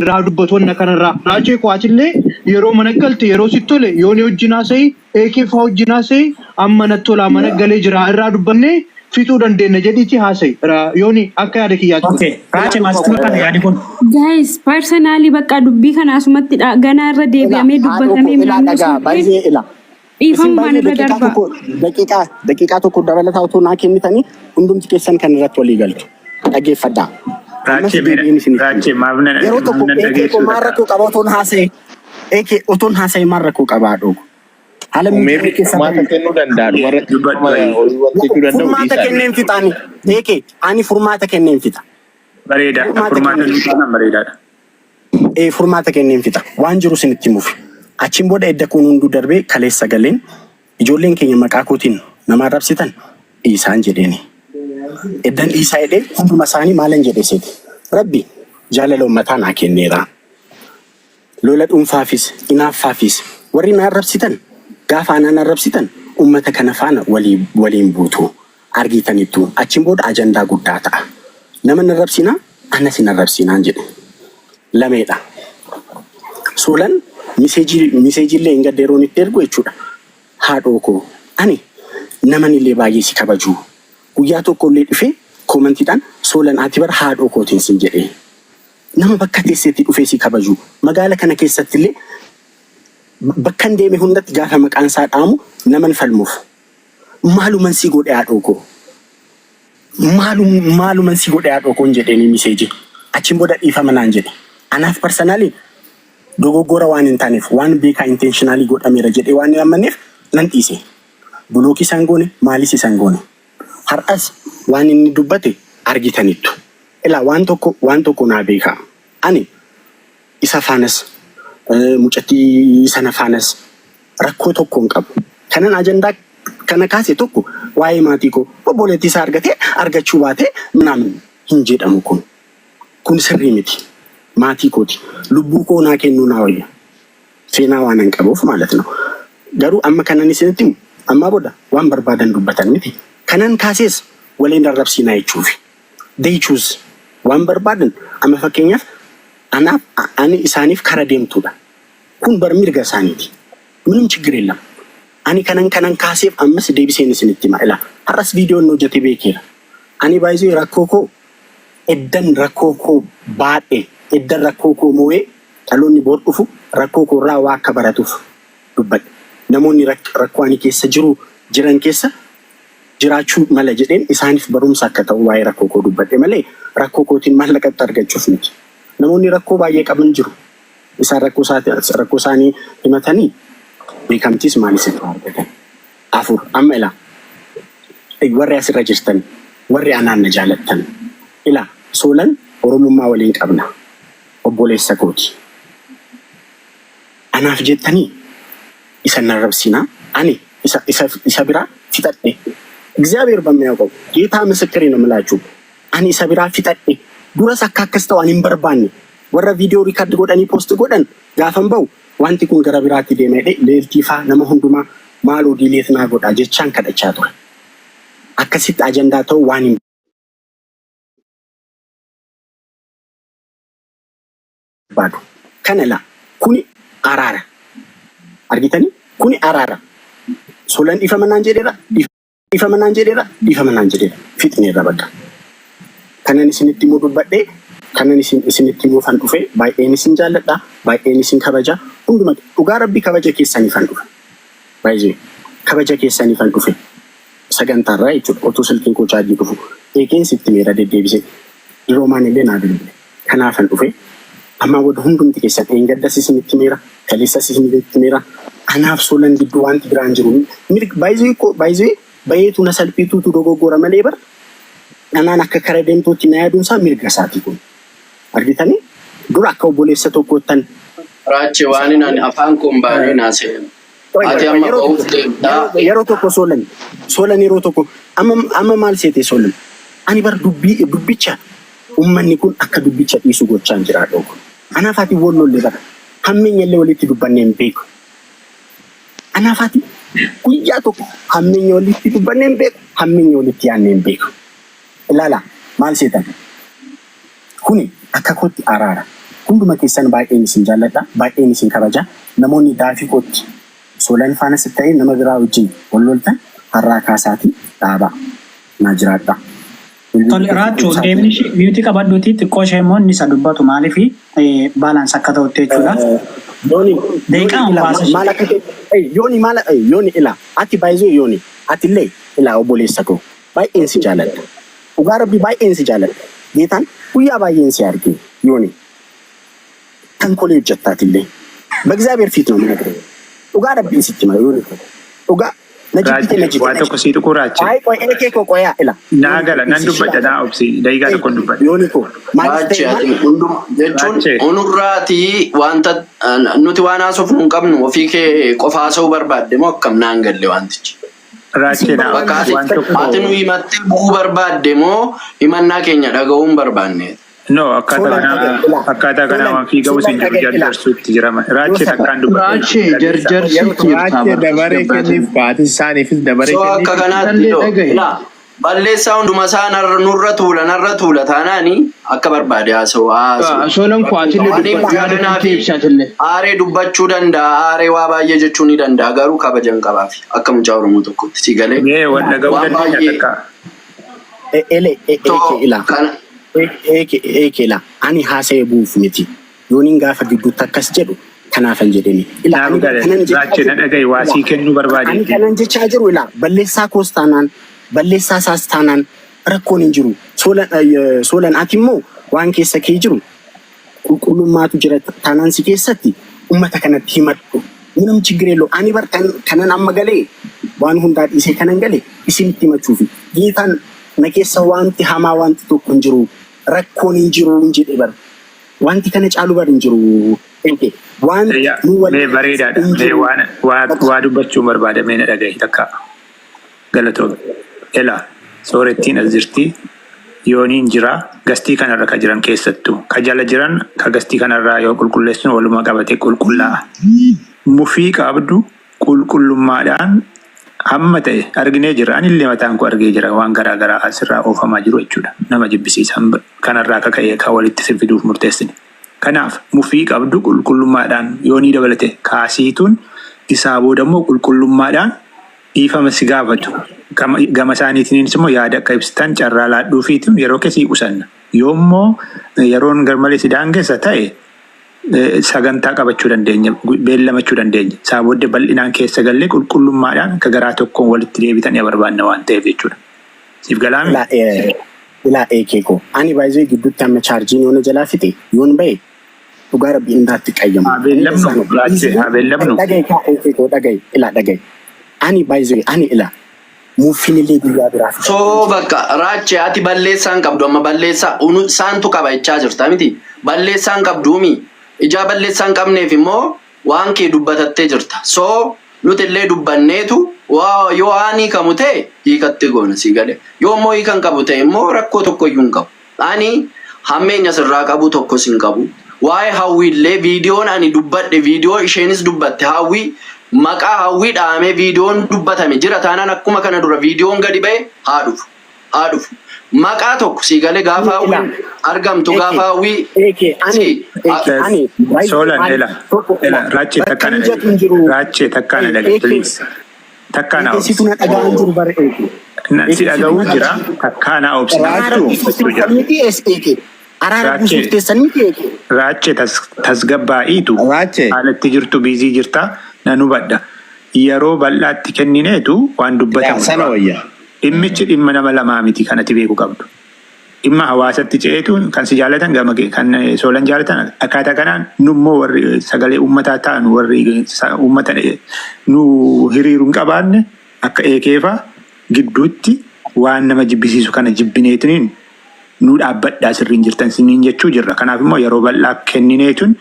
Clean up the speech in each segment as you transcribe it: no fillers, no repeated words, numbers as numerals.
raadubbatonna kanarraa raajee qo'atillee yeroo mana galte yeroo sittole yooni hojjinaa sa'i eekee fa'aa hojjinaa sa'i amma nattola mana galee jira irraa dubbanne fituu dandeenya jedhiiti haasa'e yooni akka yaada kiyyaatu. Okay, raajee maasuma kana yaadi kun. Guys, personally bakka dubbii kana asumatti ganaa irra deebi'amee dubbatamee midhaan ifammaan irra darba. Daqiiqaa tokko dabalataa otoo naa kennitanii hundumti keessan kan irratti walii galtu. Dhaggeeffadhaa. Yeroo tokko eekee maal rakkoo qaba otoon haasa'e eekee otoon haasa'e maal rakkoo qabaa dhoogu. Haala miidhagina keessa furmaata kennuu danda'an warra furmaata kenneen fixaani eekee ani furmaata kenneen fixa. Bareeda. Furmaata kenneen fixa waan jiru isinitti mufi. Achiin booda edda kun hunduu darbee kaleessa galeen ijoolleen keenya maqaa kootiin nama arrabsitan isaan jedheeni. Eddan isaa jedhee hunduma isaanii maalan jedhe seeti. Rabbi jaalala uummataa naa kenneera. Lola dhuunfaafis inaaffaafis warri na arrabsitan gaafa anaan arrabsitan uummata kana faana waliin buutu argitaniittu achiin booda ajandaa guddaa ta'a. Nama na arrabsinaa anas hin arrabsinaan jedhe. Lameedha. Solan miseejiillee hin gaddeeroon itti ergu jechuudha. Haadhoo koo ani namanillee baay'ee si kabaju. Guyyaa tokkollee dhufee koomantiidhaan Solan ati bara haadhoo kootiin sin jedhee. Nama bakka teesseetti dhufee si kabaju. Magaala kana keessattillee bakka deeme hundatti gaafa maqaan isaa dhaamu naman falmuuf. Maaluman si godhe haadhoo koo. Maaluman si godhe haadhoo koon jedheenii miseeji. Achiin booda dhiifama naan jedhe. Anaaf parsanaalii dogoggora waan hin taaneef waan beekaa intentionally godhameera jedhee waan hin amanneef nan dhiise. Bulookii isaan goone maalis isaan goone. Har'as waan inni dubbate argitanittu. Ilaa waan tokko naa beekaa. Ani isa faanas mucattii sana faanas rakkoo tokko hin qabu. Kanan ajandaa kana kaase tokko waa'ee maatii koo obboleettii isaa argatee argachuu baatee minaamin hin jedhamu kun. Kun sirrii miti. Maatii kooti. Lubbuu koo naa kennuu naa wayya. Seenaa waan hin qabuuf ማለት ነው. Garuu amma kanan isinitti amma booda waan barbaadan dubbatan miti. Kanan kaasees waliin arrabsinaa jechuufi. They choose waan barbaadan amma fakkeenyaaf ani isaaniif kara deemtuudha. Kun bar mirga isaaniiti. ምንም ችግር የለም. Ani kanan kaaseef ammas deebiseen isinitti hima. Ilaa har'as viidiyoon hojjetee beekeera. Ani baay'ee rakkoo koo eddan rakkoo koo baadhee eddan rakkoo koo moo'ee dhaloonni boor dhufu rakkoo koo irraa waa akka baratuuf dubbadhe. Namoonni rakkoo ani keessa jiran keessa jiraachuu mala jedheen isaaniif barumsa akka ta'u waa'ee rakkoo koo dubbadhe malee rakkoo kootiin maallaqatti argachuuf miti. Namoonni rakkoo baay'ee qaban jiru. Isaan rakkoo isaanii himatanii beekamtiis maalis itti argatan. Afur amma ilaa warri asirra jirtan warri anaan na jaalattan ilaa Solan Oromummaa waliin qabna. Obboleessa kooti. Anaaf jettanii isa narrabsinaa ani isa biraa fixadhe. እግዚአብሔር በሚያውቀው ጌታ ምስክሬ ነው የምላችሁ ani isa biraa fixadhe duras akkas ta'u ani hin barbaanne warra viidiyoo riikaard godhanii poost godhan gaafan ba'u wanti kun gara biraatti deemee leeltiifaa nama hundumaa maaloo diileet naa godha jechaan kadhachaa ture. Akkasitti ajandaa ta'u waan hin barbaadu. Kana laa kuni araara. Argitanii kuni araara. Solan dhiifamanaan jedheera. Dhiifamanaan jedheera. Fixneerra bakka. Kanan isinitti immoo dubbadhee kanan isinitti immoo fan dhufe baay'een isin jaalladha baay'een isin kabaja hunduma dhugaa rabbi kabaja keessanii fan dhufe baay'ee kabaja keessanii fan dhufe sagantaarraa jechuudha otoo silkiin koo chaarjii dhufu eekeen sitti meera deddeebise diroomaan illee naa bilbile kanaafan dhufe amma wada hundumti keessan eengaddas isinitti meera kaleessas isinitti meera anaaf Solan gidduu wanti biraan jiru baay'ee bayeetu na salphituutu dogoggora malee bara. Anaan akka kara deemtuutti na yaaduunsaa mirga isaatii kun. Argitanii dura akka obboleessa tokkottan. Raache waan inni afaan kun baay'ee naasee. Ati amma ba'uuf deemtaa. Yeroo tokko Solan yeroo tokko amma maal seete Solan. Ani bar dubbicha uummanni kun akka dubbicha dhiisu gochaan jira dhoogu. Anaaf ati wallollee bara hammeenya illee walitti dubbannee hin beeku. Anaaf ati guyyaa tokko hammeenya walitti dubbannee hin beeku hammeenya walitti yaannee hin beeku. Ilala maal seetan kuni akka kootti araara hunduma keessan baay'een isin jaalladha baay'een isin kabaja namoonni daafii kooti Solan faana sitta'ee nama biraa wajjin wal loltan har'aa kaasaati dhaabaa naa jiraadha. Tole Raachuu deemni biyyooti qabadduuti xiqqoo ishee immoo inni isa dubbatu maaliif baalaansi akka ta'utti jechuudha. Yooni ila ati baay'ee yooni ati illee ila obboleessa koo baay'een si jaalladha. Dhugaa rabbi baay'een si jaalladha. Geetaan guyyaa baay'een si arge yooni kan kolee hojjettaati illee በእግዚአብሔር ፊት ነው የምነግርህ dhugaa rabbiin sitti hima yooni dhugaa waan tokko sii dhukuraachi. Ay qoy ekee ko qoya ila. Naa gala nan dubbadha naa obsi daqiiqaa tokko dubbadha. Yooni ko Raachi ati jechuun onurraati wanta nuti waan haasofnu hin qabnu ofii kee qofa haasa'uu barbaadde moo akkam naan galle wantichi. Raachi naa waan tokko. Ati nu himattee bu'uu barbaadde moo himannaa keenya dhaga'uu hin barbaanne. No, akkaataa kanaa waan fiigamu sin jiru jarjarsuutti jirama. Raachi takkaan dubbatu. Raachi jarjarsuutti Raachi dabaree kenniif baate isaaniifis dabaree kenniif. So akka kanaatti balleessaa hunduma isaa nurra tuula taanaani akka barbaade haasa'u. Solan kuwaatillee aaree dubbachuu danda'a aaree waa baay'ee jechuu ni danda'a garuu kabajan qabaafi akka mucaa Oromoo tokkotti si galee. Waan dhaga'uu dandeenya takka. Eekela ani haasa'ee buuf miti yooniin gaafa gidduutti akkas jedhu kanaafan jedheni Raachi na dhaga'i waa sii kennuu barbaade. Ani kanan jechaa jiru ila balleessaa koos taanaan balleessaa isaas taanaan rakkoon hin jiru Solan ati immoo waan keessa kee jiru qulqullummaatu jira taanaan si keessatti ummata kanatti himadhu ምንም ችግር የለው አኒ በርካን ከነን አመገሌ ዋን ሁንዳ ዲሴ ከነን ገሌ ኢሲንቲ መቹፊ ጌታን ነኬሰ ዋንቲ ሃማ ዋንቲ ቶኩንጅሩ ረኮን እንጅሩ እንጂ ዲበር ዋንቲ ከነጫሉ በር እንጅሩ እንዴ ዋን ሜ በሬዳዳ ሜ ዋዱ በቹ መርባደ ሜ ነደገይ ተካ ገለቶ ኤላ ሶሬቲን አዝርቲ ዮኒ እንጅራ ገስቲ ከነራ ከጅራን ከሰቱ ከጃለ ጅራን ከገስቲ ከነራ ዮ ቁልቁለስን ወሉማ ቀበቴ ቁልቁላ ሙፊቅ አብዱ ቁልቁሉማዳን አመተ አርግኔ ጅራን ለማታን ኮ አርጌ ጅራ ዋን ገራገራ አስራ ኦፈማ ጅሮ እቹዳ ነማ ጅብሲሳም ከነራ ከከየ ከወልት ሲፊዱ ሙርቴስኒ ከናፍ ሙፊቅ አብዱ ቁልቁሉማዳን ዮኒ ደበለቴ ካሲቱን ኢሳቦ ደሞ ቁልቁሉማዳን ኢፈመ ሲጋፈቱ ገመሳኒቲን ስሞ ያደ ቀብስታን ጨራላ ዱፊቱን የሮከሲ ቁሰና ዮሞ የሮን ገርመሌ ሲዳንገ ሰታይ sagantaa qabachuu dandeenya beellamachuu dandeenya saabodde bal'inaan keessa galle qulqullummaadhaan ka garaa tokkoon walitti deebitanii barbaanna waan ta'eef jechuudha siif galaami ila eekeko ani baay'ee gidduutti amma chaarjiin yoona jalaa fite yoon ba'e dhugaa rabbii indaatti qayyamu beellamnu dhagay ka eekeko dhagay ila dhagay ani baay'ee ani ila mufinillee guyyaa biraa so bakka Raachi ati balleessaan qabdu amma balleessaa saantu qaba jechaa jirta miti balleessaan qabduumi ija balleessaan qabneef immoo waan kee dubbatattee jirta so nuti illee dubbanneetu yoo ani kamute hiikatti goona si gale yoo immoo hiikan qabute immoo rakkoo tokko iyyuu hin qabu ani hammeenya sirraa qabu tokko sin qabu waa'ee hawwii illee viidiyoon ani dubbadhe viidiyoo isheenis dubbatte hawwii maqaa hawwii dhaamee viidiyoon dubbatame jira taanaan akkuma kana dura viidiyoon gadi ba'e haa dhufu maqaa tokko si galee gaafa hawwii argamtu gaafa hawwii ani Solan ela Raachi takkana dhage please takkana situna dhagaan jiru bare eeke si dhaga'uu jira takkana obsina araara buusuufteessan miti eeke Raachi tasgabbaa'iitu haalatti jirtu biizii jirta nanu badda yeroo bal'aatti kennineetu waan dubbatamu sana wayya dhimmichi dhimma nama lamaa miti kanatti beeku qabdu dhimma hawaasatti ceetu kan si jaalatan gama kan Solan jaalatan akkaataa kanaan nummoo warri sagalee uummataa ta'an warri uummata nu hiriiruun qabaanne akka eekeefa gidduutti waan nama jibbisiisu kana jibbineetiniin nu dhaabbadhaa sirriin jirtan siniin jechuu jirra kanaaf immoo yeroo bal'aa kennineetuun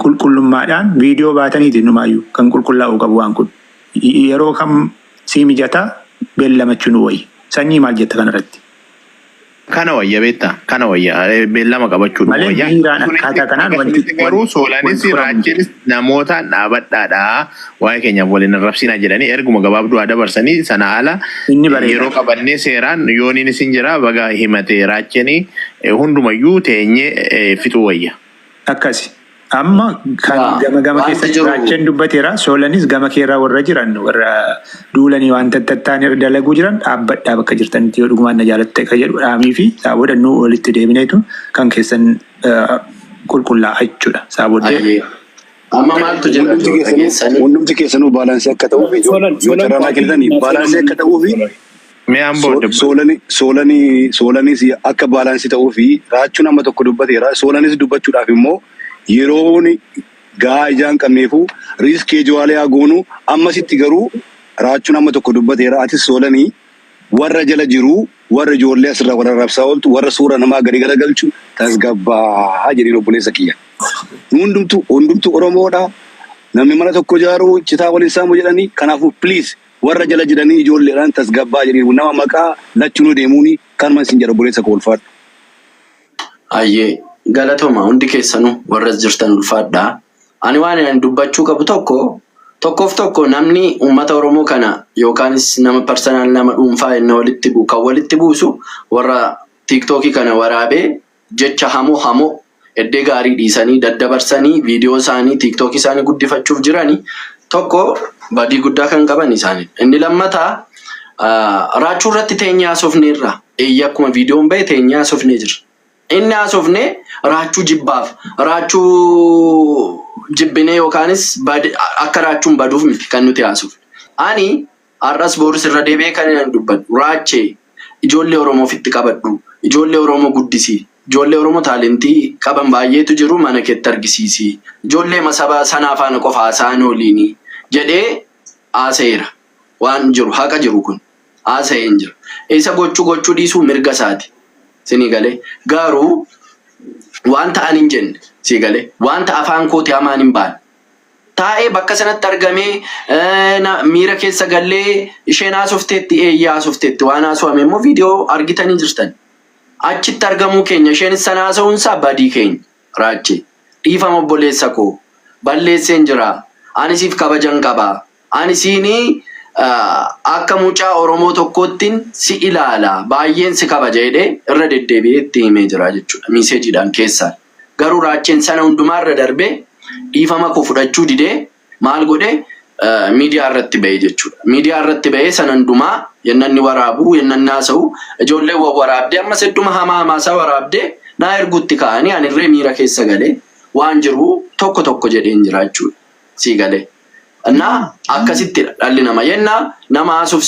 qulqullummaadhaan viidiyoo baataniitiin numaayyuu kan qulqullaa'uu qabu waan kun yeroo kam sii mijataa beellamachuu nu wayyi sanyii maal jetta kanarratti kana wayya beetta kana wayya beellama qabachuu malee biiraan akkaataa kanaan wanti garuu Solanis Raachinis namoota dhaabadhaadha waa'ee keenyaaf waliin rabsiinaa jedhanii erguma gabaabduu dabarsanii sana ala yeroo qabannee seeraan yooniin isin jira baga himate Raachini hundumayyuu teenyee fixuu wayya akkasi. Amma kan gama keessa raacheen dubbateera soolanis gama keerraa warra jiran warra duulanii waan tattattaan dalaguu jiran dhaabbadhaa bakka jirtanitti yoo dhugumaan na jaalatte ka jedhu dhaamii fi saabooda nu walitti deebineetu kan keessan qulqullaa'aa jechuudha saabooddee. Amma maaltu jira hundumti keessanuu baalaansii akka ta'uuf yoo carraanaa kennitanii baalaansii akka ta'uuf soolanis akka baalaansii ta'uuf raachuun amma tokko dubbateera soolanis dubbachuudhaaf immoo yeroon gahaa ijaan qabneefu riiskii jawaalee goonu ammasitti garuu raachuun amma tokko dubbateera atis soolanii warra jala jiru warra ijoollee asirraa warra rabsaa ooltu warra suura namaa gadi garagalchu tasgabbaa jedheen obboleessa kiyya. Hundumtu Oromoodha. Namni mana tokko ijaaru citaa waliin saamu jedhanii kanaafuu please warra jala jiranii ijoolleedhaan tasgabbaa jedhanii nama maqaa lachuun deemuuni kanuma isin jedha obboleessa koo ulfaadha. Ayyee galatoma hundi keessanuu warra jirtan ulfaadha. Ani waan dubbachuu qabu tokko namni uummata Oromoo kana yookaanis nama personal nama dhuunfaa inni walitti buusu warra TikTokii kana waraabee jecha hamoo eddee gaarii dhiisanii daddabarsanii viidiyoo isaanii TikTokii isaanii guddifachuuf jiranii tokko badii guddaa kan qaban isaanii. Inni lammataa raachuu irratti teenyaa haasofneerra akkuma viidiyoon bahe teenyaa haasofnee jira. Inni haasofnee raachuu jibbaaf raachuu jibbinee yookaanis akka raachuun baduuf miti kan nuti haasofne. Ani har'as booris irra deebi'ee kan dubbadhu raachee ijoollee Oromoof itti qabadhu ijoollee Oromoo guddisii. Ijoollee Oromoo taalentii qaban baay'eetu jiru mana keetti argisiisi. Ijoollee masaba sanaa faana qofa haasa'an ooliini jedhee haasa'eera. Waan jiru haqa jiru kun haasa'een jira. Isa gochuu dhiisuu mirga isaati. Sinii galee garuu wanta ani hin jenne si galee wanta afaan kooti hamaan hin baane. Taa'ee bakka sanatti argamee miira keessa gallee isheen haasofteetti eeyyaa haasofteetti waan haasofame immoo viidiyoo argitanii jirtan. Achitti argamuu keenya isheen sana haasa'uunsaa badii keenya raachee dhiifama obboleessa koo balleesseen jira ani siif kabajan qaba ani siinii akka mucaa Oromoo tokkoottiin si ilaala baay'een si kabaja jedhee irra deddeebi'ee itti himee jira jechuudha miiseejiidhaan keessaa garuu raacheen sana hundumaarra darbee dhiifama koo fudhachuu didee maal godhee miidiyaa irratti ba'e jechuudha. Miidiyaa irratti ba'ee sana hundumaa yennanni waraabu yennanni haasa'u ijoollee waraabdee amma sedduma hamaa isaa waraabdee naa erguutti ka'anii ani irree miira keessa galee waan jiru tokko jedheen jira jechuudha. Sii galee. Innaa akkasitti dhalli nama yennaa nama haasuuf